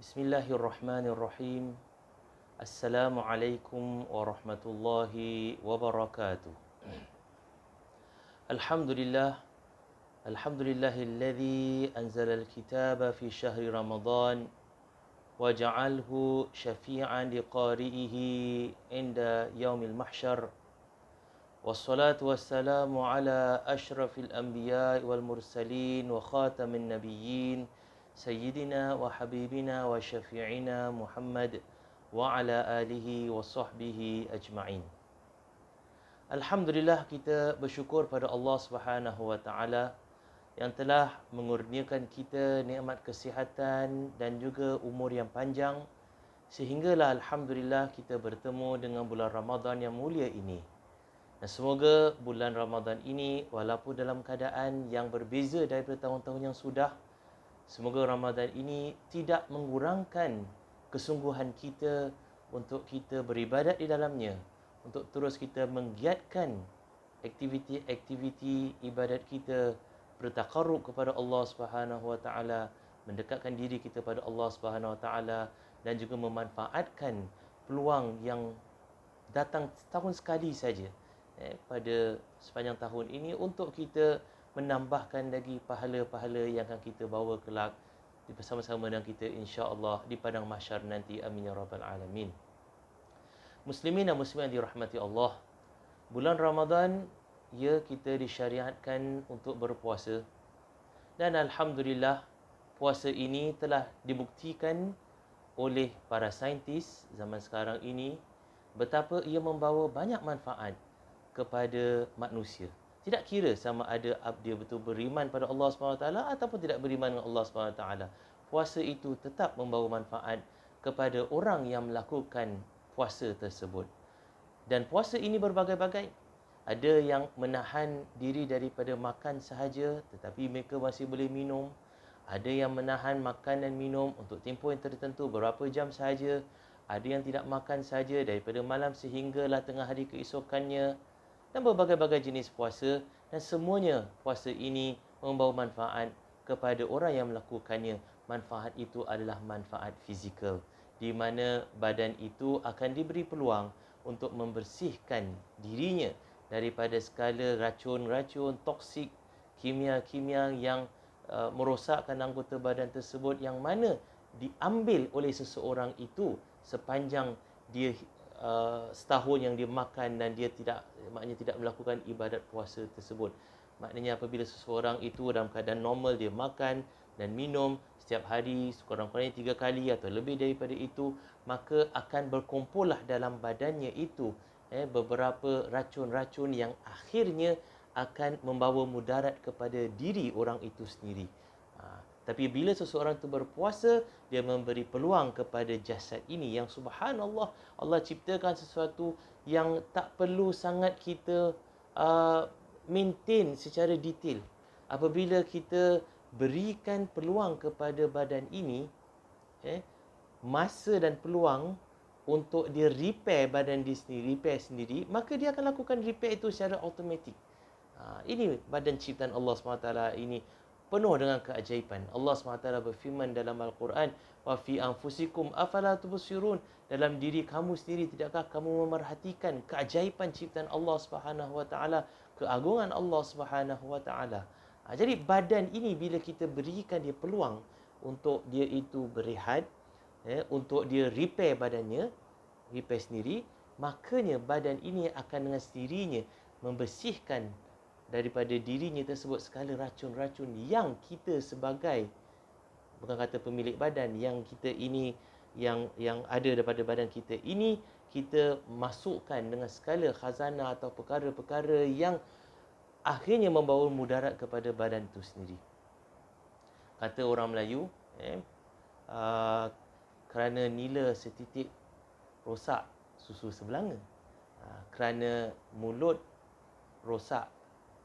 Bismillahirrahmanirrahim. Assalamualaikum warahmatullahi wabarakatuh. Alhamdulillah. Alhamdulillahilladzi anzala al-kitaba fi syahri Ramadan wa ja'alhu syafi'an liqari'ihi inda yaumil mahsyar. Wassalatu wassalamu ala asyrafil anbiya'i wal mursalin wa khatamin nabiyyin Sayyidina wa habibina wa syafi'ina Muhammad wa ala alihi wa sahbihi ajma'in. Alhamdulillah, kita bersyukur pada Allah Subhanahu wa taala yang telah mengurniakan kita nikmat kesihatan dan juga umur yang panjang sehinggalah alhamdulillah kita bertemu dengan bulan Ramadan yang mulia ini. Dan semoga bulan Ramadan ini walaupun dalam keadaan yang berbeza daripada tahun-tahun yang sudah, semoga Ramadan ini tidak mengurangkan kesungguhan kita untuk kita beribadat di dalamnya, untuk terus kita menggiatkan aktiviti-aktiviti ibadat kita, bertaqarrub kepada Allah Subhanahu wa taala, mendekatkan diri kita pada Allah Subhanahu wa taala dan juga memanfaatkan peluang yang datang setahun sekali saja pada sepanjang tahun ini untuk kita menambahkan lagi pahala-pahala yang akan kita bawa kelak bersama-sama dengan kita insya-Allah di padang mahsyar nanti. Amin ya rabbal alamin. Muslimin dan muslimat dirahmati Allah. Bulan Ramadan ya kita disyariatkan untuk berpuasa. Dan alhamdulillah puasa ini telah dibuktikan oleh para saintis zaman sekarang ini betapa ia membawa banyak manfaat kepada manusia. Tidak kira sama ada dia betul beriman pada Allah SWT ataupun tidak beriman dengan Allah SWT. Puasa itu tetap membawa manfaat kepada orang yang melakukan puasa tersebut. Dan puasa ini berbagai-bagai. Ada yang menahan diri daripada makan sahaja tetapi mereka masih boleh minum. Ada yang menahan makan dan minum untuk tempoh yang tertentu beberapa jam sahaja. Ada yang tidak makan sahaja daripada malam sehinggalah tengah hari keesokannya. Dan berbagai-bagai jenis puasa, dan semuanya puasa ini membawa manfaat kepada orang yang melakukannya. Manfaat itu adalah manfaat fizikal, di mana badan itu akan diberi peluang untuk membersihkan dirinya daripada segala racun-racun toksik, kimia-kimia yang merosakkan anggota badan tersebut, yang mana diambil oleh seseorang itu sepanjang dia setahun yang dia makan dan dia maknanya tidak melakukan ibadat puasa tersebut. Maknanya apabila seseorang itu dalam keadaan normal, dia makan dan minum setiap hari sekurang-kurangnya 3 kali atau lebih daripada itu, maka akan berkumpullah dalam badannya itu beberapa racun-racun yang akhirnya akan membawa mudarat kepada diri orang itu sendiri. Tapi bila seseorang itu berpuasa, dia memberi peluang kepada jasad ini yang subhanallah, Allah ciptakan sesuatu yang tak perlu sangat kita maintain secara detail. Apabila kita berikan peluang kepada badan ini, masa dan peluang untuk dia repair badan dia sendiri, maka dia akan lakukan repair itu secara automatik. Ini badan ciptaan Allah SWT ini penuh dengan keajaiban. Allah SWT berfirman dalam Al-Quran, wa fi anfusikum afala tubsirun, dalam diri kamu sendiri tidakkah kamu memerhatikan keajaiban ciptaan Allah SWT, keagungan Allah SWT. Jadi badan ini bila kita berikan dia peluang untuk dia itu berehat, untuk dia repair badannya, repair sendiri, makanya badan ini akan dengan sendirinya membersihkan daripada dirinya tersebut segala racun-racun yang kita sebagai, bukan kata pemilik badan, yang kita ini, yang ada daripada badan kita ini, kita masukkan dengan segala khazanah atau perkara-perkara yang akhirnya membawa mudarat kepada badan itu sendiri. Kata orang Melayu, kerana nila setitik rosak susu sebelanga, kerana mulut rosak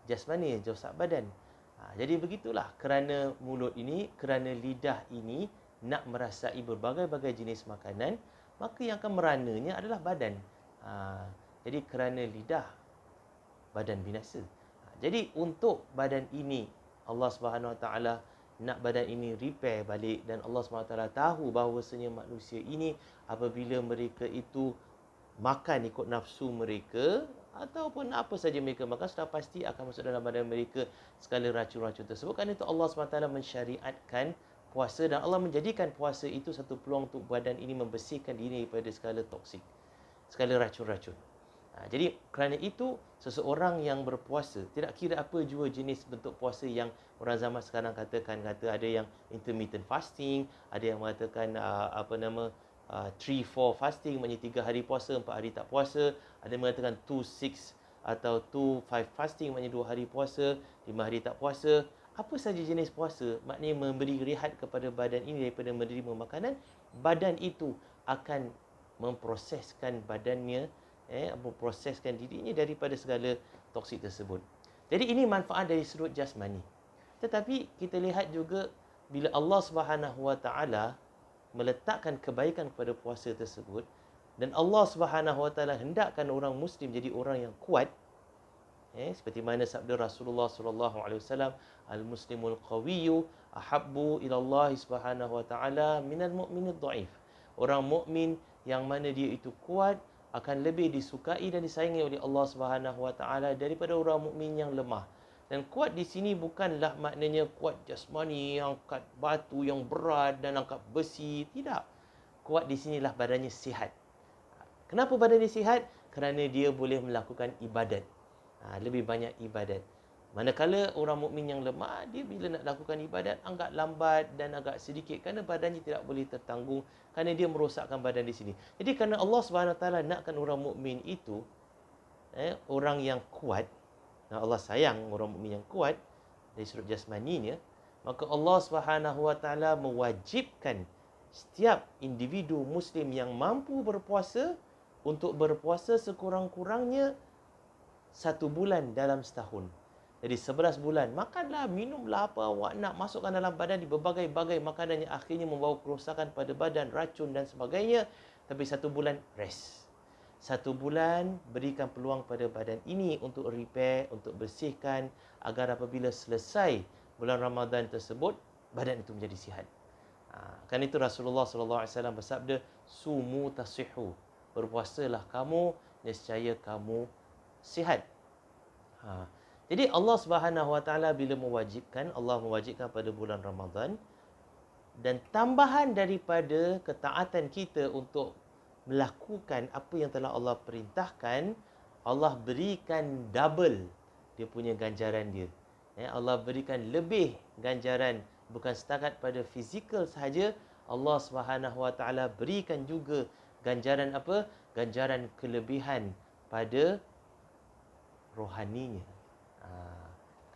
jasmani, rosak badan. Jadi begitulah, kerana mulut ini, kerana lidah ini nak merasai berbagai-bagai jenis makanan, maka yang akan merananya adalah badan. Jadi kerana lidah, badan binasa. Jadi untuk badan ini, Allah Subhanahu Wa Taala nak badan ini repair balik, dan Allah SWT tahu bahawasanya manusia ini apabila mereka itu makan ikut nafsu mereka ataupun apa saja mereka makan, sudah pasti akan masuk dalam badan mereka segala racun-racun tersebut. Kerana itu Allah SWT mensyariatkan puasa, dan Allah menjadikan puasa itu satu peluang untuk badan ini membersihkan diri daripada segala toksik, segala racun-racun. Jadi kerana itu seseorang yang berpuasa, tidak kira apa jua jenis bentuk puasa yang orang zaman sekarang kata ada yang intermittent fasting, ada yang mengatakan 3-4 fasting, maknanya 3 hari puasa, 4 hari tak puasa, ada yang mengatakan 2-6 atau 2-5 fasting, maknanya 2 hari puasa, 5 hari tak puasa. Apa saja jenis puasa, maknanya memberi rehat kepada badan ini daripada menerima makanan, badan itu akan memproseskan badannya, memproseskan dirinya daripada segala toksik tersebut. Jadi ini manfaat dari sudut jasmani. Tetapi kita lihat juga bila Allah Subhanahu Wa Taala meletakkan kebaikan kepada puasa tersebut, dan Allah Subhanahu Wa Taala hendakkan orang Muslim jadi orang yang kuat, seperti mana sabda Rasulullah sallallahu alaihi wasallam, al-muslimul qawiyyu ahabbu ila Allah Subhanahu Wa Taala minal mu'minid dhaif. Orang mukmin yang mana dia itu kuat akan lebih disukai dan disayangi oleh Allah Subhanahu Wa Taala daripada orang mukmin yang lemah. Dan kuat di sini bukanlah maknanya kuat jasmani, angkat batu yang berat dan angkat besi, tidak. Kuat di sinilah badannya sihat. Kenapa badannya sihat? Kerana dia boleh melakukan ibadat. Lebih banyak ibadat. Manakala orang mukmin yang lemah, dia bila nak lakukan ibadat agak lambat dan agak sedikit kerana badannya tidak boleh tertanggung, kerana dia merosakkan badan di sini. Jadi kerana Allah SWT nakkan orang mukmin itu orang yang kuat, dan Allah sayang orang mukmin yang kuat dari sudut jasmaninya, maka Allah SWT mewajibkan setiap individu muslim yang mampu berpuasa untuk berpuasa sekurang-kurangnya 1 bulan dalam setahun. Jadi 11 bulan, makanlah, minumlah apa awak nak, masukkan dalam badan di berbagai-bagai makanan yang akhirnya membawa kerosakan pada badan, racun dan sebagainya. Tapi 1 bulan rest. 1 bulan berikan peluang pada badan ini untuk repair, untuk bersihkan, agar apabila selesai bulan Ramadan tersebut, badan itu menjadi sihat. Kan itu Rasulullah SAW bersabda, sumu tasihu, berpuasalah kamu, nescaya kamu sihat. Jadi Allah Subhanahu Wa Taala bila mewajibkan, Allah mewajibkan pada bulan Ramadan, dan tambahan daripada ketaatan kita untuk melakukan apa yang telah Allah perintahkan, Allah berikan double dia punya ganjaran dia. Allah berikan lebih ganjaran, bukan setakat pada fizikal sahaja. Allah Subhanahu Wa Taala berikan juga ganjaran apa? Ganjaran kelebihan pada rohaninya,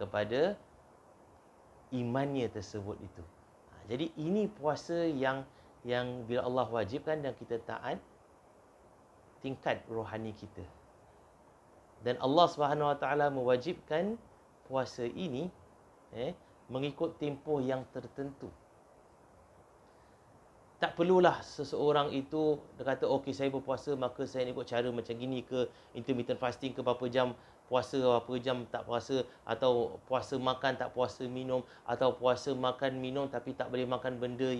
kepada imannya tersebut itu. Jadi ini puasa yang bila Allah wajibkan dan kita taat, tingkat rohani kita. Dan Allah Subhanahu Wa Taala mewajibkan puasa ini mengikut tempoh yang tertentu. Tak perlulah seseorang itu dia kata, okey saya berpuasa maka saya ikut cara macam gini ke, intermittent fasting ke, berapa jam puasa, berapa jam tak puasa, atau puasa makan tak puasa minum, atau puasa makan minum tapi tak boleh makan benda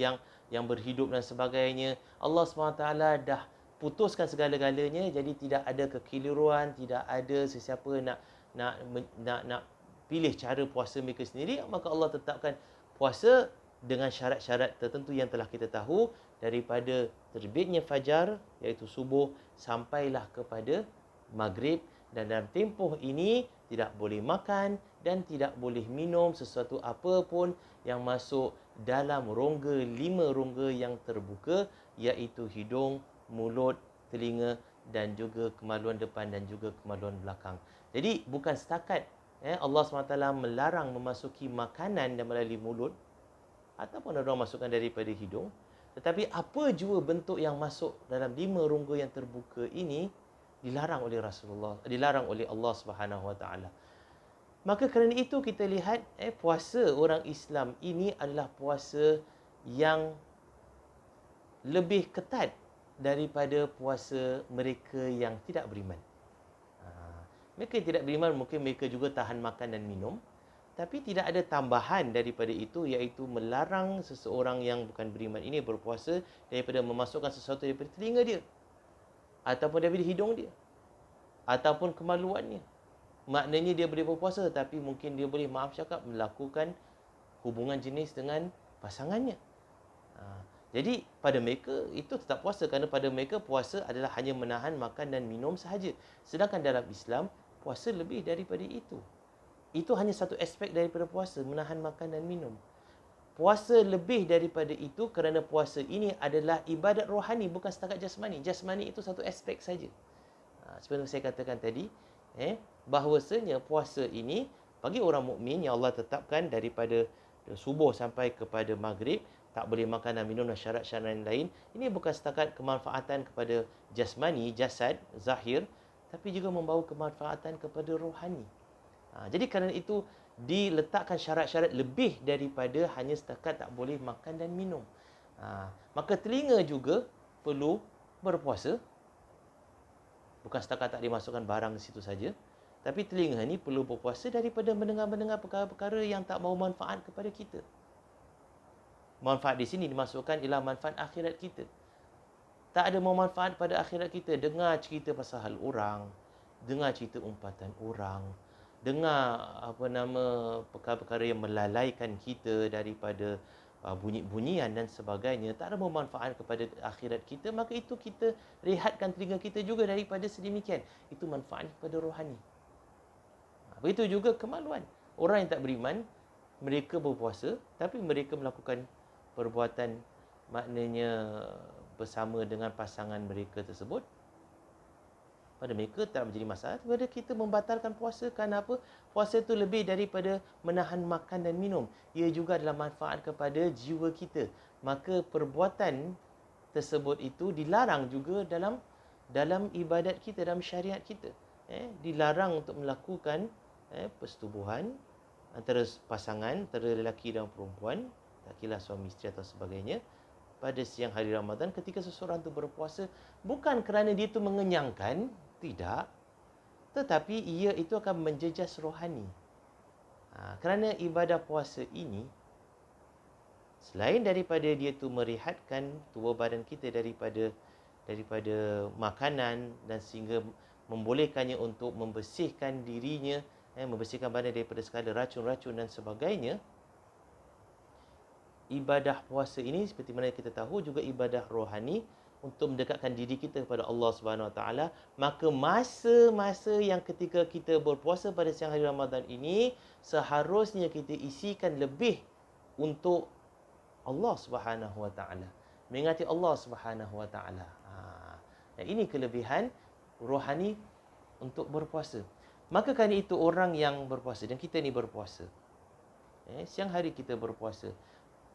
yang berhidup dan sebagainya. Allah SWT dah putuskan segala-galanya, jadi tidak ada kekeliruan, tidak ada sesiapa nak pilih cara puasa mereka sendiri. Maka Allah tetapkan puasa dengan syarat-syarat tertentu yang telah kita tahu, daripada terbitnya fajar iaitu subuh sampailah kepada maghrib, dan dalam tempoh ini tidak boleh makan dan tidak boleh minum sesuatu apa pun yang masuk dalam rongga 5 rongga yang terbuka, iaitu hidung, mulut, telinga dan juga kemaluan depan dan juga kemaluan belakang. Jadi bukan setakat Allah SWT melarang memasuki makanan dan melalui mulut ataupun orang masukkan daripada hidung, tetapi apa jua bentuk yang masuk dalam 5 rongga yang terbuka ini dilarang oleh Rasulullah, dilarang oleh Allah Subhanahu Wa Taala. Maka kerana itu kita lihat puasa orang Islam ini adalah puasa yang lebih ketat daripada puasa mereka yang tidak beriman. Mereka yang tidak beriman mungkin mereka juga tahan makan dan minum, tapi tidak ada tambahan daripada itu, iaitu melarang seseorang yang bukan beriman ini berpuasa daripada memasukkan sesuatu daripada telinga dia, ataupun daripada hidung dia, ataupun kemaluannya. Maknanya dia boleh berpuasa, tapi mungkin dia boleh, maaf cakap, melakukan hubungan jenis dengan pasangannya. Jadi pada mereka itu tetap puasa, kerana pada mereka puasa adalah hanya menahan makan dan minum sahaja. Sedangkan dalam Islam, puasa lebih daripada itu. Itu hanya satu aspek daripada puasa, menahan makan dan minum. Puasa lebih daripada itu kerana puasa ini adalah ibadat rohani, bukan setakat jasmani. Jasmani itu satu aspek saja. Seperti saya katakan tadi, bahawasanya puasa ini bagi orang mukmin yang Allah tetapkan daripada subuh sampai kepada maghrib, tak boleh makan dan minum dan syarat-syarat lain. Ini bukan setakat kemanfaatan kepada jasmani, jasad, zahir, tapi juga membawa kemanfaatan kepada rohani. Jadi kerana itu diletakkan syarat-syarat lebih daripada hanya setakat tak boleh makan dan minum. Maka telinga juga perlu berpuasa. Bukan setakat tak dimasukkan barang di situ saja, tapi telinga ni perlu berpuasa daripada mendengar-mendengar perkara-perkara yang tak mahu manfaat kepada kita. Manfaat di sini dimasukkan ialah manfaat akhirat kita. Tak ada mau manfaat pada akhirat kita. Dengar cerita pasal hal orang, dengar cerita umpatan orang, dengar perkara-perkara yang melalaikan kita daripada bunyi-bunyian dan sebagainya, tak ada manfaat kepada akhirat kita, maka itu kita rehatkan telinga kita juga daripada sedemikian. Itu manfaat kepada rohani. Begitu juga kemaluan. Orang yang tak beriman, mereka berpuasa, tapi mereka melakukan perbuatan, maknanya bersama dengan pasangan mereka tersebut, pada mereka tak menjadi masalah. Kepada kita membatalkan puasa, kerana apa? Puasa itu lebih daripada menahan makan dan minum. Ia juga adalah manfaat kepada jiwa kita. Maka perbuatan tersebut itu dilarang juga dalam ibadat kita, dalam syariat kita. Dilarang untuk melakukan persetubuhan antara pasangan, antara lelaki dan perempuan, lakilah suami isteri atau sebagainya, pada siang hari Ramadan ketika seseorang itu berpuasa, bukan kerana dia itu mengenyangkan, tidak, tetapi ia itu akan menjejas rohani. Kerana ibadah puasa ini, selain daripada dia itu merehatkan tubuh badan kita daripada makanan, dan sehingga membolehkannya untuk membersihkan dirinya, membersihkan badan daripada segala racun-racun dan sebagainya, ibadah puasa ini seperti mana kita tahu juga ibadah rohani untuk mendekatkan diri kita kepada Allah Subhanahu Wa Taala. Maka masa-masa yang ketika kita berpuasa pada siang hari Ramadan ini, seharusnya kita isikan lebih untuk Allah Subhanahu Wa Taala, mengingati Allah Subhanahu Wa Taala. Dan ini kelebihan rohani untuk berpuasa. Maka kerana itu orang yang berpuasa, dan kita ni berpuasa, siang hari kita berpuasa,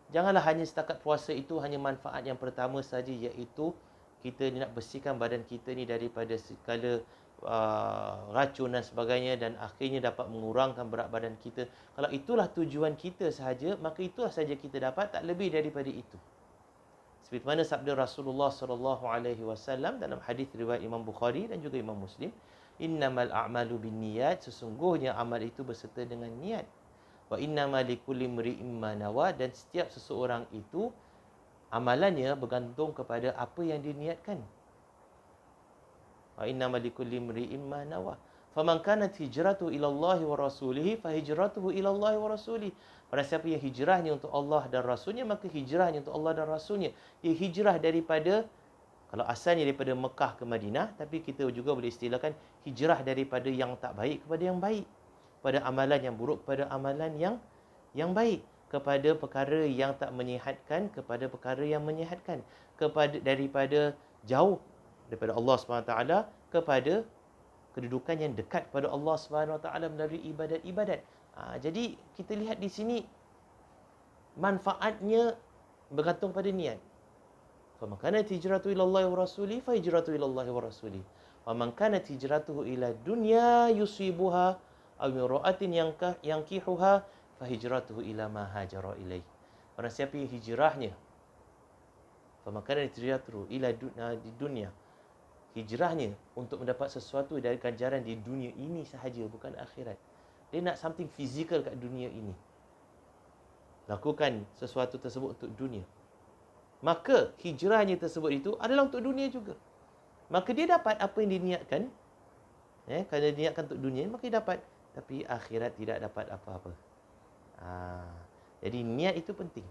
janganlah hanya setakat puasa itu hanya manfaat yang pertama saja, iaitu kita nak bersihkan badan kita ni daripada segala racun dan sebagainya, dan akhirnya dapat mengurangkan berat badan kita. Kalau itulah tujuan kita sahaja, maka itulah saja kita dapat, tak lebih daripada itu. Seperti mana sabda Rasulullah SAW dalam hadis riwayat Imam Bukhari dan juga Imam Muslim, innamal a'malu binniyat, sesungguhnya amal itu berserta dengan niat. Wa innama likulli imri'in ma nawa, dan setiap seseorang itu amalannya bergantung kepada apa yang diniatkan. Wa innama likulli imri'in ma nawa. Faman kanat hijratuhu ila Allah wa rasulihi fa hijratuhu ila Allah wa rasulihi. Pada siapa yang hijrahnya untuk Allah dan Rasulnya, maka hijrahnya untuk Allah dan Rasulnya. Dia hijrah daripada, kalau asalnya daripada Mekah ke Madinah, tapi kita juga boleh istilahkan hijrah daripada yang tak baik kepada yang baik, pada amalan yang buruk kepada amalan yang baik, kepada perkara yang tak menyihatkan kepada perkara yang menyihatkan, daripada jauh daripada Allah SWT kepada kedudukan yang dekat kepada Allah SWT melalui ibadat-ibadat. Jadi kita lihat di sini manfaatnya bergantung pada niat. Faman kanat hijratuhu ila Allah wa rasulihi fa hijratuhu ila Allah wa rasulihi. Wa man kanat hijratuhu ila dunya yusibuha aw imra'atin yankihuha fa hijratuhu ila ma hajara ilaih. Orang siapa yang hijrahnya, faman kanat hijratuhu ila dunya, hijrahnya untuk mendapat sesuatu dari ganjaran di dunia ini sahaja, bukan akhirat, Dia nak something physical kat dunia ini. Lakukan sesuatu tersebut untuk dunia. Maka hijrahnya tersebut itu adalah untuk dunia juga. Maka dia dapat apa yang diniatkan. Kalau dia niatkan untuk dunia, maka dia dapat. Tapi akhirat tidak dapat apa-apa. Jadi niat itu penting.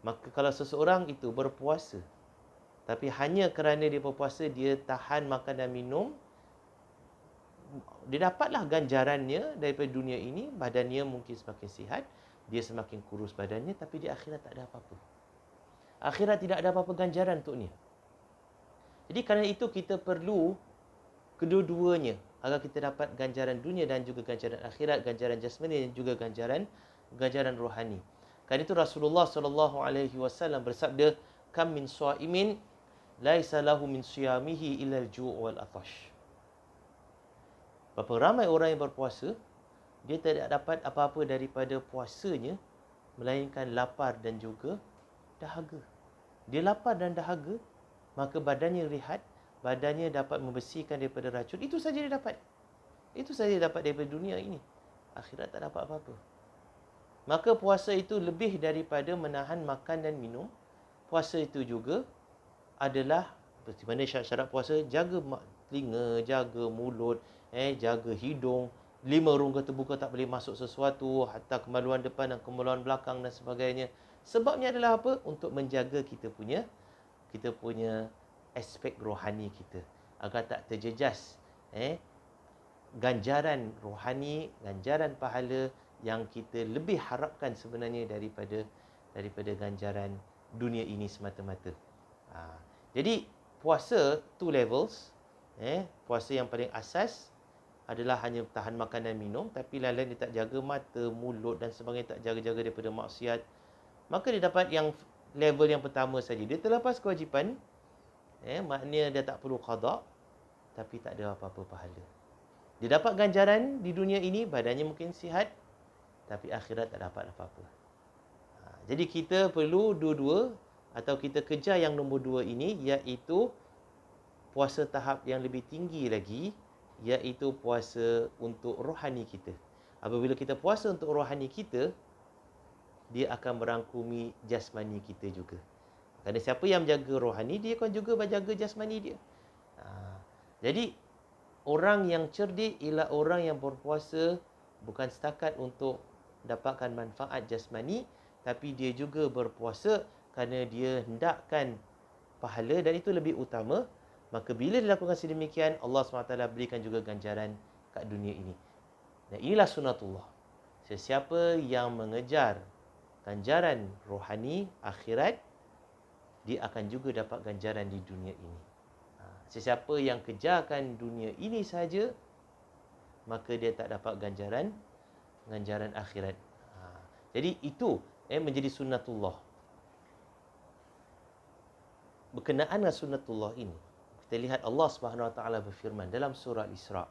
Maka kalau seseorang itu berpuasa, tapi hanya kerana dia berpuasa, dia tahan makan dan minum, dia dapatlah ganjarannya daripada dunia ini. Badannya mungkin semakin sihat, dia semakin kurus badannya, tapi di akhirat tak ada apa-apa. Akhirat tidak ada apa-apa ganjaran untuknya. Jadi kerana itu kita perlu kedua-duanya agar kita dapat ganjaran dunia dan juga ganjaran akhirat, ganjaran jasmani dan juga ganjaran rohani. Kerana itu Rasulullah SAW bersabda, "Kam min shaimin laisa lahu min siyamihi illa al-ju' wal atash." Berapa ramai orang yang berpuasa, dia tidak dapat apa-apa daripada puasanya melainkan lapar dan juga dahaga. Dia lapar dan dahaga, maka badannya rehat, badannya dapat membersihkan daripada racun. Itu saja dia dapat. Itu saja dia dapat daripada dunia ini. Akhirat tak dapat apa-apa. Maka puasa itu lebih daripada menahan makan dan minum. Puasa itu juga adalah seperti mana syarat-syarat puasa, jaga telinga, jaga mulut, jaga hidung, 5 rongga terbuka tak boleh masuk sesuatu, hatta kemaluan depan dan kemaluan belakang dan sebagainya. Sebabnya adalah apa? Untuk menjaga kita punya aspek rohani kita agar tak terjejas ganjaran rohani, ganjaran pahala yang kita lebih harapkan sebenarnya daripada ganjaran dunia ini semata-mata. Jadi puasa 2 levels. Puasa yang paling asas adalah hanya tahan makan dan minum, tapi lain-lain dia tak jaga mata, mulut dan sebagainya, tak jaga-jaga daripada maksiat. Maka dia dapat yang level yang pertama saja. Dia terlepas kewajipan, maknanya dia tak perlu qada, tapi tak ada apa-apa pahala. Dia dapat ganjaran di dunia ini, badannya mungkin sihat, tapi akhirat tak dapat apa-apa. Jadi kita perlu dua-dua, atau kita kejar yang nombor 2 ini, iaitu puasa tahap yang lebih tinggi lagi, iaitu puasa untuk rohani kita. Apabila kita puasa untuk rohani kita, dia akan merangkumi jasmani kita juga. Kerana siapa yang menjaga rohani, dia akan juga menjaga jasmani dia. Jadi orang yang cerdik ialah orang yang berpuasa bukan setakat untuk dapatkan manfaat jasmani, tapi dia juga berpuasa kerana dia hendakkan pahala, dan itu lebih utama. Maka bila dilakukan sedemikian, Allah SWT berikan juga ganjaran kat dunia ini. Dan inilah sunatullah. Sesiapa yang mengejar ganjaran rohani akhirat, dia akan juga dapat ganjaran di dunia ini. Sesiapa yang kejarkan dunia ini saja, maka dia tak dapat ganjaran akhirat. Jadi itu menjadi sunnatullah. Berkenaan dengan sunnatullah ini, kita lihat Allah Subhanahu Wa Taala berfirman dalam surah Al-Isra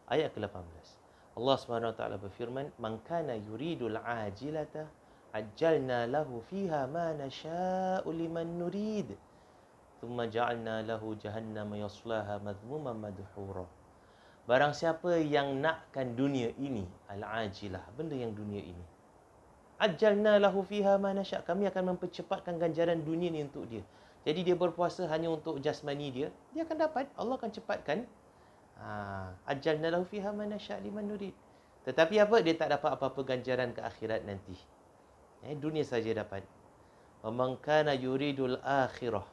ayat ke-18. Allah Subhanahu Wa Taala berfirman, "Man kana yuridul ajilata ajjalna lahu fiha ma nasha'u liman nurid. Thumma ja'alna lahu jahannama yaslaha madhmuman madhura." Barang siapa yang nakkan dunia ini, al-ajilah, benda yang dunia ini, ajjalna lahu fiha ma nasha', kami akan mempercepatkan ganjaran dunia ni untuk dia. Jadi dia berpuasa hanya untuk jasmani dia akan dapat, Allah akan cepatkan. Ajjalna lahu fiha ma nasha' liman nurid. Tetapi apa? Dia tak dapat apa-apa ganjaran ke akhirat nanti. Dunia saja dapat. Wa man kana yuridul akhirah.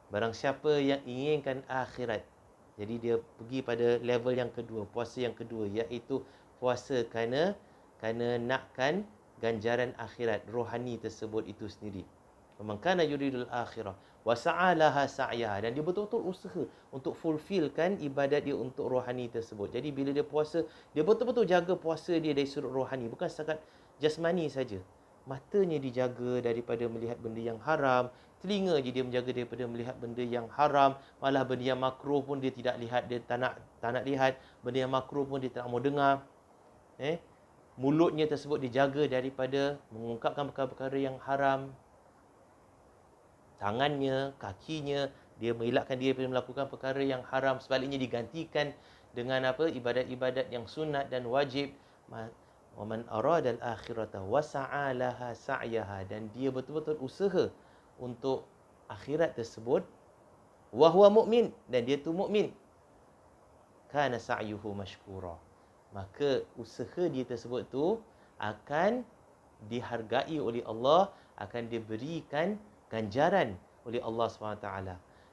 Barang siapa yang inginkan akhirat, jadi dia pergi pada level yang kedua, puasa yang kedua, iaitu puasa kerana nakkan ganjaran akhirat rohani tersebut itu sendiri. Man kana yuridul akhirah wa sa'alaha sa'yaha, dan dia betul-betul usaha untuk fulfillkan ibadat dia untuk rohani tersebut. Jadi bila dia puasa, dia betul-betul jaga puasa dia dari sudut rohani, bukan setakat jasmani saja. Matanya dijaga daripada melihat benda yang haram, telinga je dia menjaga daripada melihat benda yang haram, malah benda yang makruh pun dia tidak lihat, dia tak nak lihat, benda yang makruh pun dia tak mau dengar. Mulutnya tersebut dijaga daripada mengungkapkan perkara-perkara yang haram. Tangannya, kakinya, dia mengelakkan diri daripada melakukan perkara yang haram, sebaliknya digantikan dengan ibadat-ibadat yang sunat dan wajib. Wa man arada al-akhirata wa sa'a laha sa'yaha, dan dia betul-betul usaha untuk akhirat tersebut, wa huwa mu'min, dan dia tu mukmin, kana sa'yuhu mashkura, maka usaha dia tersebut tu akan dihargai oleh Allah, akan diberikan ganjaran oleh Allah SWT.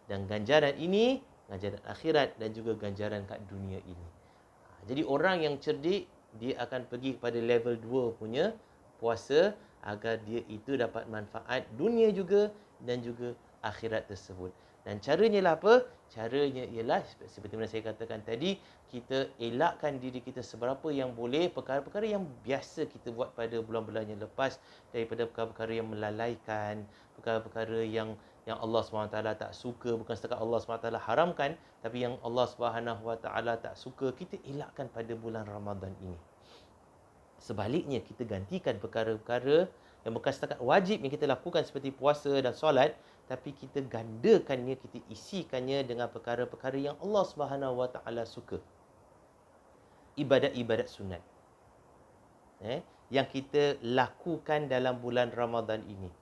Dan ganjaran ini, ganjaran akhirat dan juga ganjaran kat dunia ini. Jadi orang yang cerdik, dia akan pergi kepada level 2 punya puasa agar dia itu dapat manfaat dunia juga dan juga akhirat tersebut. Dan caranya lah apa? Caranya ialah seperti mana saya katakan tadi, kita elakkan diri kita seberapa yang boleh perkara-perkara yang biasa kita buat pada bulan-bulan yang lepas, daripada perkara-perkara yang melalaikan, perkara-perkara yang Allah SWT tak suka, bukan setakat Allah SWT haramkan, tapi yang Allah SWT tak suka, kita elakkan pada bulan Ramadan ini. Sebaliknya, kita gantikan perkara-perkara yang bukan setakat wajib yang kita lakukan seperti puasa dan solat, tapi kita gandakannya, kita isikannya dengan perkara-perkara yang Allah SWT suka. Ibadat-ibadat sunat yang kita lakukan dalam bulan Ramadan ini.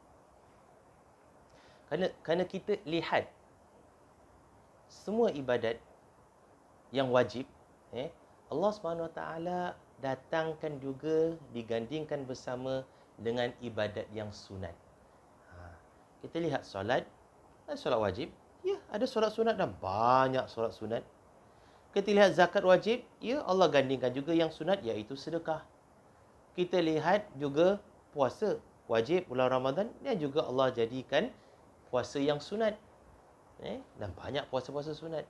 Kerana kita lihat semua ibadat yang wajib, Allah SWT datangkan juga, digandingkan bersama dengan ibadat yang sunat. Kita lihat solat, ada solat wajib, ya, ada solat sunat dan banyak solat sunat. Kita lihat zakat wajib, ya, Allah gandingkan juga yang sunat, iaitu sedekah. Kita lihat juga puasa wajib bulan Ramadan, dan juga Allah jadikan puasa yang sunat. Dan banyak puasa-puasa sunat.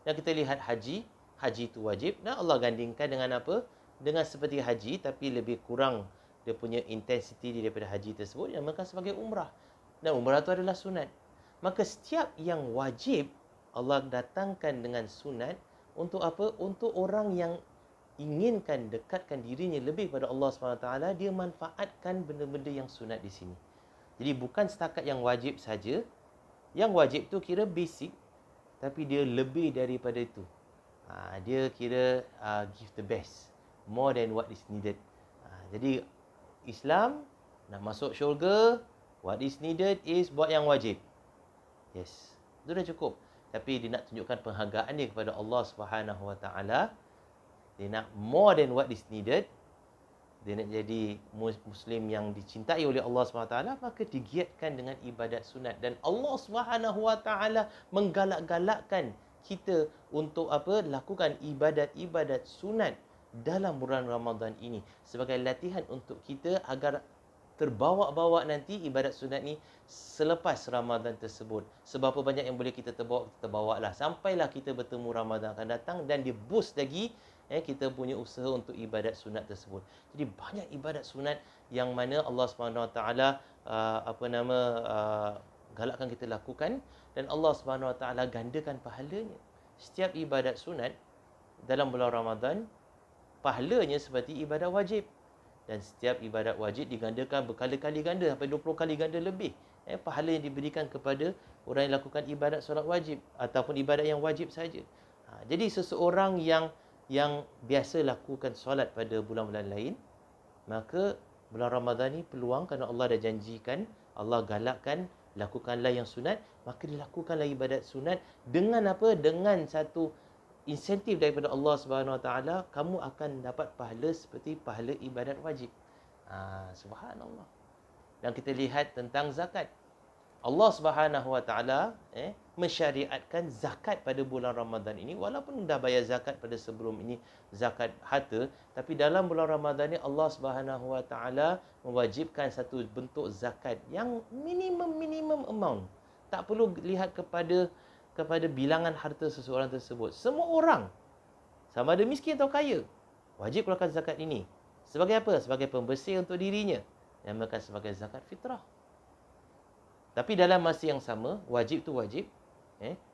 Dan kita lihat haji, haji itu wajib, dan Allah gandingkan dengan apa? Dengan seperti haji, tapi lebih kurang dia punya intensity daripada haji tersebut, yang mereka sebagai umrah. Dan umrah itu adalah sunat. Maka setiap yang wajib, Allah datangkan dengan sunat. Untuk apa? Untuk orang yang inginkan dekatkan dirinya lebih pada Allah SWT, dia manfaatkan benda-benda yang sunat di sini. Jadi bukan setakat yang wajib saja. Yang wajib tu kira basic, tapi dia lebih daripada itu. Dia kira give the best, more than what is needed. Jadi Islam nak masuk syurga, what is needed is buat yang wajib. Yes, itu dah cukup. Tapi dia nak tunjukkan penghargaan dia kepada Allah SWT. Dia nak more than what is needed. Dia nak jadi Muslim yang dicintai oleh Allah SWT, maka digiatkan dengan ibadat sunat. Dan Allah SWT menggalak-galakkan kita untuk apa? Lakukan ibadat-ibadat sunat dalam bulan Ramadan ini, sebagai latihan untuk kita agar terbawa-bawa nanti ibadat sunat ni selepas Ramadan tersebut. Seberapa banyak yang boleh kita terbawa lah, sampailah kita bertemu Ramadan akan datang, dan dia boost lagi kita punya usaha untuk ibadat sunat tersebut. Jadi banyak ibadat sunat yang mana Allah SWT galakkan kita lakukan, dan Allah SWT gandakan pahalanya. Setiap ibadat sunat dalam bulan Ramadan, pahalanya seperti ibadat wajib. Dan setiap ibadat wajib digandakan berkali-kali ganda, sampai 20 kali ganda lebih. Pahala yang diberikan kepada orang yang lakukan ibadat solat wajib ataupun ibadat yang wajib saja. Jadi seseorang yang biasa lakukan solat pada bulan-bulan lain, maka bulan Ramadan ni peluang, kerana Allah dah janjikan, Allah galakkan, lakukanlah yang sunat, maka dilakukanlah ibadat sunat dengan apa? Dengan satu insentif daripada Allah SWT, kamu akan dapat pahala seperti pahala ibadat wajib. Subhanallah. Dan kita lihat tentang zakat. Allah SWT mensyariatkan zakat pada bulan Ramadan ini, walaupun dah bayar zakat pada sebelum ini, zakat harta, tapi dalam bulan Ramadan ini Allah SWT mewajibkan satu bentuk zakat yang minimum amount. Tak perlu lihat kepada bilangan harta seseorang tersebut. Semua orang, sama ada miskin atau kaya, wajib keluarkan zakat ini. Sebagai apa? Sebagai pembersih untuk dirinya, yang bukan sebagai zakat fitrah. Tapi dalam masa yang sama, wajib tu wajib,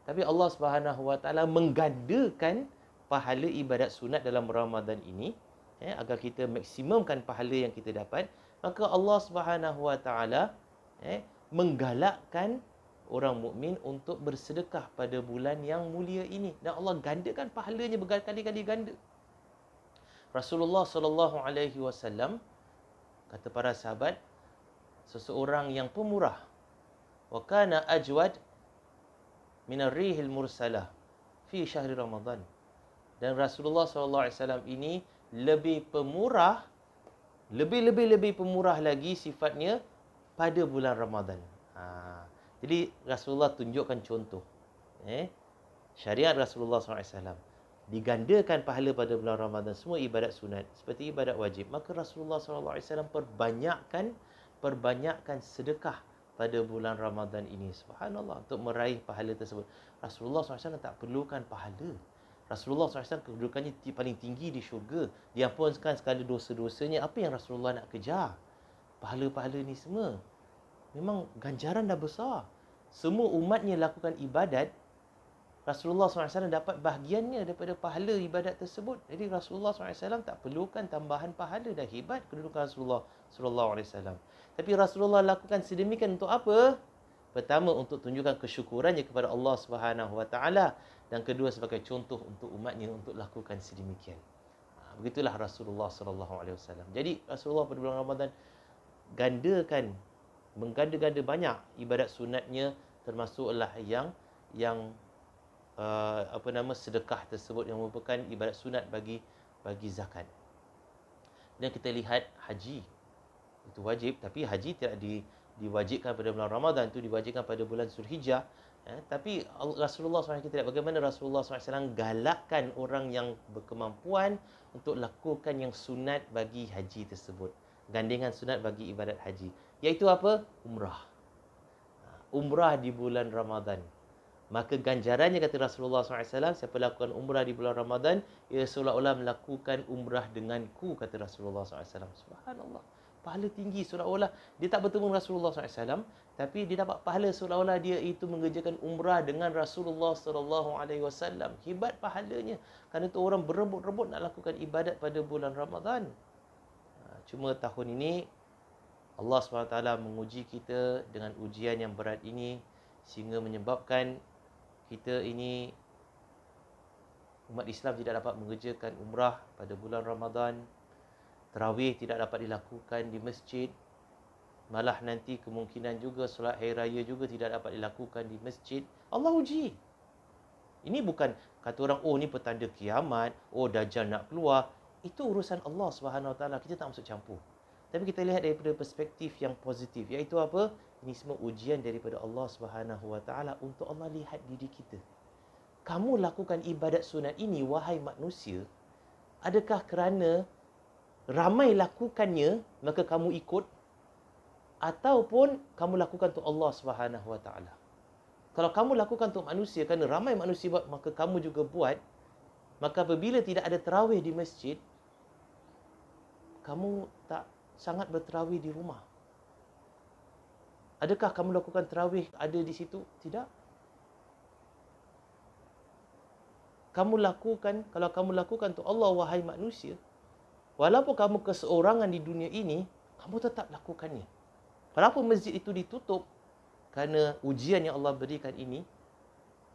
tapi Allah SWT menggandakan pahala ibadat sunat dalam Ramadan ini, agar kita maksimumkan pahala yang kita dapat. Maka Allah SWT menggalakkan orang mukmin untuk bersedekah pada bulan yang mulia ini, dan Allah gandakan pahalanya berkali-kali ganda. Rasulullah sallallahu alaihi wasallam, kata para sahabat, seseorang yang pemurah. Wa kana ajwad min ar-rihil mursalah fi syahri Ramadan. Dan Rasulullah sallallahu alaihi wasallam ini lebih pemurah, lebih pemurah lagi sifatnya pada bulan Ramadan. Jadi Rasulullah tunjukkan contoh. Syariat Rasulullah SAW digandakan pahala pada bulan Ramadan, semua ibadat sunat seperti ibadat wajib. Maka Rasulullah SAW perbanyakkan sedekah pada bulan Ramadan ini. Subhanallah, untuk meraih pahala tersebut. Rasulullah SAW tak perlukan pahala. Rasulullah SAW kedudukannya paling tinggi di syurga. Diampunkan segala dosa-dosanya. Apa yang Rasulullah nak kejar? Pahala-pahala ni semua. Memang ganjaran dah besar. Semua umatnya lakukan ibadat, Rasulullah SAW dapat bahagiannya daripada pahala ibadat tersebut. Jadi Rasulullah SAW tak perlukan tambahan pahala. Dah hebat kedudukan Rasulullah SAW. Tapi Rasulullah lakukan sedemikian untuk apa? Pertama, untuk tunjukkan kesyukurannya kepada Allah SWT. Dan kedua, sebagai contoh untuk umatnya untuk lakukan sedemikian. Begitulah Rasulullah SAW. Jadi Rasulullah pada bulan Ramadan mengganda-ganda banyak ibadat sunatnya, termasuklah yang sedekah tersebut yang merupakan ibadat sunat bagi zakat. Dan kita lihat haji itu wajib, tapi haji tidak diwajibkan pada bulan Ramadan, itu diwajibkan pada bulan Zulhijjah. Tapi Rasulullah SAW, kita lihat bagaimana Rasulullah SAW galakkan orang yang berkemampuan untuk lakukan yang sunat bagi haji tersebut. Gandingan sunat bagi ibadat haji, iaitu apa? Umrah. Umrah di bulan Ramadan. Maka ganjarannya, kata Rasulullah SAW, siapa lakukan umrah di bulan Ramadan, ia seolah-olah melakukan umrah denganku, kata Rasulullah SAW. Subhanallah. Pahala tinggi, seolah-olah dia tak bertemu Rasulullah SAW, tapi dia dapat pahala seolah-olah dia itu mengerjakan umrah dengan Rasulullah SAW. Hebat pahalanya. Kerana itu orang berebut-rebut nak lakukan ibadat pada bulan Ramadan. Cuma tahun ini, Allah SWT menguji kita dengan ujian yang berat ini, sehingga menyebabkan kita ini, umat Islam, tidak dapat mengerjakan umrah pada bulan Ramadan. Tarawih tidak dapat dilakukan di masjid. Malah nanti kemungkinan juga solat hari raya juga tidak dapat dilakukan di masjid. Allah uji. Ini bukan kata orang, oh ni petanda kiamat, oh Dajjal nak keluar. Itu urusan Allah SWT. Kita tak masuk campur. Tapi kita lihat daripada perspektif yang positif, iaitu apa? Ini semua ujian daripada Allah SWT untuk Allah lihat diri kita. Kamu lakukan ibadat sunat ini, wahai manusia, adakah kerana ramai lakukannya maka kamu ikut, ataupun kamu lakukan untuk Allah SWT? Kalau kamu lakukan untuk manusia kerana ramai manusia buat, maka kamu juga buat, maka apabila tidak ada tarawih di masjid, kamu tak sangat bertarawih di rumah. Adakah kamu lakukan tarawih ada di situ? Tidak. Kalau kamu lakukan untuk Allah, wahai manusia, walaupun kamu keseorangan di dunia ini, kamu tetap lakukannya. Walaupun masjid itu ditutup kerana ujian yang Allah berikan ini,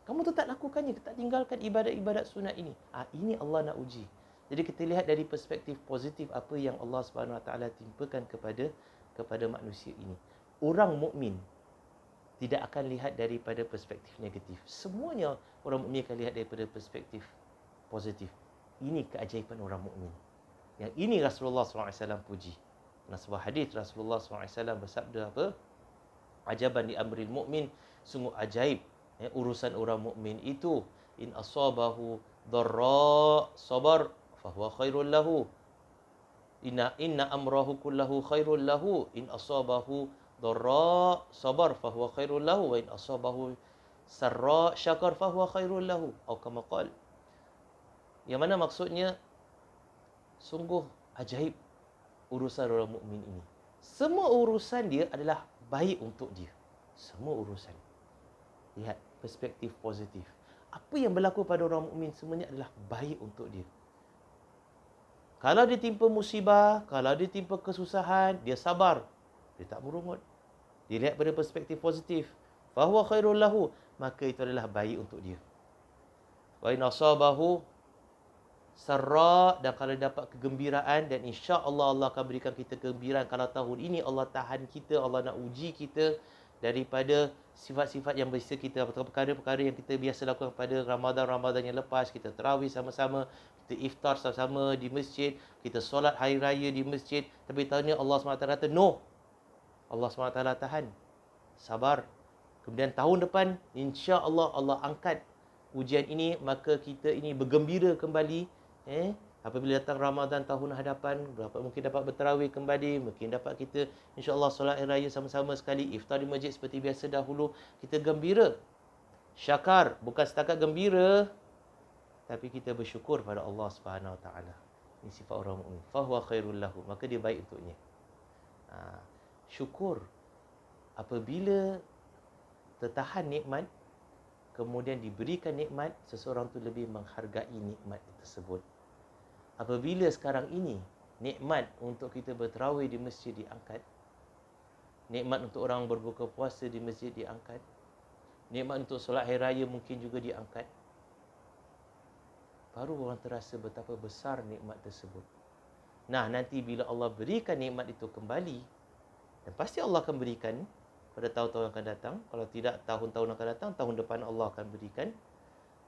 kamu tetap lakukannya, tetap tinggalkan ibadat-ibadat sunat ini. Ini Allah nak uji. Jadi kita lihat dari perspektif positif apa yang Allah SWT timpakan kepada manusia ini. Orang mukmin tidak akan lihat daripada perspektif negatif. Semuanya orang mukmin akan lihat daripada perspektif positif. Ini keajaiban orang mukmin. Yang ini Rasulullah SAW puji. Dalam sebuah hadis Rasulullah SAW bersabda apa? Ajaban di amril mukmin, sungguh ajaib urusan orang mukmin itu. In asabahu dharra sabar fahuwa khairul lahu. Inna amrahu kullahu khairul lahu. In asabahu dharra sabar fahuwa khairul lahu wa in asabahu sarra syakar fahuwa khairul lahu, atau kama qala. Yang mana maksudnya, sungguh ajaib urusan orang mukmin ini. Semua urusan dia adalah baik untuk dia. Semua urusan. Lihat perspektif positif. Apa yang berlaku pada orang mukmin semuanya adalah baik untuk dia. Kalau dia timpa musibah, kalau dia timpa kesusahan, dia sabar. Dia tak merungut. Dia lihat pada perspektif positif. Fahuwa khairul lahu. Maka itu adalah baik untuk dia. Wa in asabahu serak, dan kalau dapat kegembiraan, dan insya-Allah Allah akan berikan kita kegembiraan kalau tahun ini Allah tahan kita, Allah nak uji kita daripada sifat-sifat yang biasa kita, atau perkara-perkara yang kita biasa lakukan pada Ramadan yang lepas. Kita tarawih sama-sama, kita iftar sama-sama di masjid, kita solat hari raya di masjid. Tapi tahun ni Allah SWT kata no, Allah SWT tahan, sabar. Kemudian tahun depan insya-Allah Allah angkat ujian ini, maka kita ini bergembira kembali. Apabila datang Ramadan tahun hadapan, mungkin dapat bertarawih kembali, mungkin dapat kita insya-Allah solat hari raya sama-sama sekali, iftar di masjid seperti biasa dahulu. Kita gembira, syakar, bukan setakat gembira, tapi kita bersyukur pada Allah Subhanahu Wa Taala. Ini sifat orang mukmin. Fahuwa khairul lahu, maka dia baik untuknya. Syukur apabila tertahan nikmat, kemudian diberikan nikmat, seseorang tu lebih menghargai nikmat tersebut. Apabila sekarang ini nikmat untuk kita bertarawih di masjid diangkat, nikmat untuk orang berbuka puasa di masjid diangkat, nikmat untuk solat hari raya mungkin juga diangkat, baru orang terasa betapa besar nikmat tersebut. Nah, nanti bila Allah berikan nikmat itu kembali, dan pasti Allah akan berikan pada tahun-tahun yang akan datang, kalau tidak tahun-tahun akan datang, tahun depan Allah akan berikan,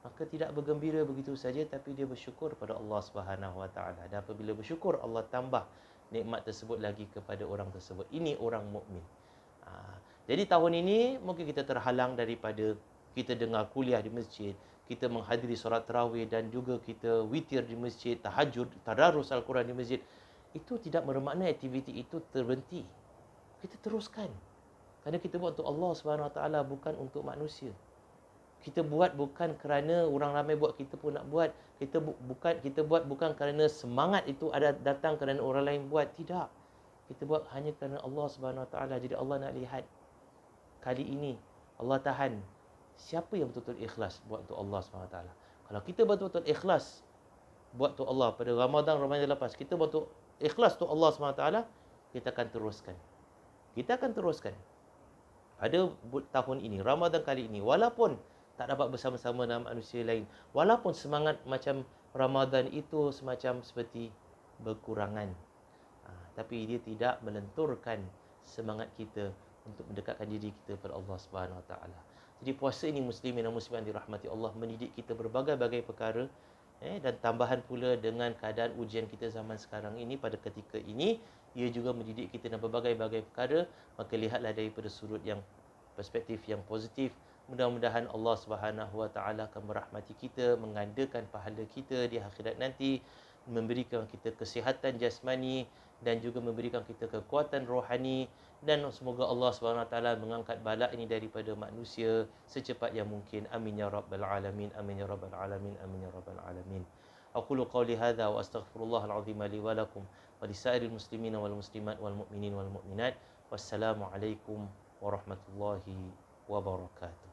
maka tidak bergembira begitu saja, tapi dia bersyukur pada Allah Subhanahu Wa Taala. Dan apabila bersyukur, Allah tambah nikmat tersebut lagi kepada orang tersebut. Ini orang mukmin. Jadi tahun ini mungkin kita terhalang daripada kita dengar kuliah di masjid, kita menghadiri solat tarawih, dan juga kita witir di masjid, tahajud, tadarus Al-Quran di masjid. Itu tidak bermakna aktiviti itu terhenti. Kita teruskan. Kerana kita buat untuk Allah Subhanahu Wa Taala, bukan untuk manusia. Kita buat bukan kerana orang ramai buat, kita pun nak buat. Kita buat bukan kerana semangat itu ada datang kerana orang lain buat. Tidak. Kita buat hanya kerana Allah Subhanahu Wa Taala. Jadi Allah nak lihat kali ini Allah tahan siapa yang betul-betul ikhlas buat untuk Allah Subhanahu Wa Taala. Kalau kita betul-betul ikhlas buat untuk Allah pada Ramadan lepas, kita betul ikhlas untuk Allah Subhanahu Wa Taala, kita akan teruskan. Kita akan teruskan. Pada tahun ini, Ramadan kali ini, walaupun tak dapat bersama-sama dengan manusia lain, walaupun semangat macam Ramadan itu semacam seperti berkurangan, tapi dia tidak melenturkan semangat kita untuk mendekatkan diri kita kepada Allah Subhanahu Wa Taala. Jadi puasa ini, muslimin dan muslimat dirahmati Allah, mendidik kita berbagai-bagai perkara, dan tambahan pula dengan keadaan ujian kita zaman sekarang ini, pada ketika ini ia juga mendidik kita dalam berbagai-bagai perkara. Maka lihatlah daripada sudut yang perspektif yang positif. Mudah-mudahan Allah Subhanahu Wa Taala akan merahmati kita, menggandakan pahala kita di akhirat nanti, memberikan kita kesihatan jasmani dan juga memberikan kita kekuatan rohani, dan semoga Allah Subhanahu Wa Taala mengangkat bala ini daripada manusia secepat yang mungkin. Amin ya rabbal alamin. Amin ya rabbal alamin. Amin ya rabbal alamin. Aqulu qawli hadza wa astaghfirullahal azim li wa lakum wa lisairil muslimin wal muslimat wal mu'minin wal mu'minat. Wassalamu alaikum warahmatullahi wabarakatuh.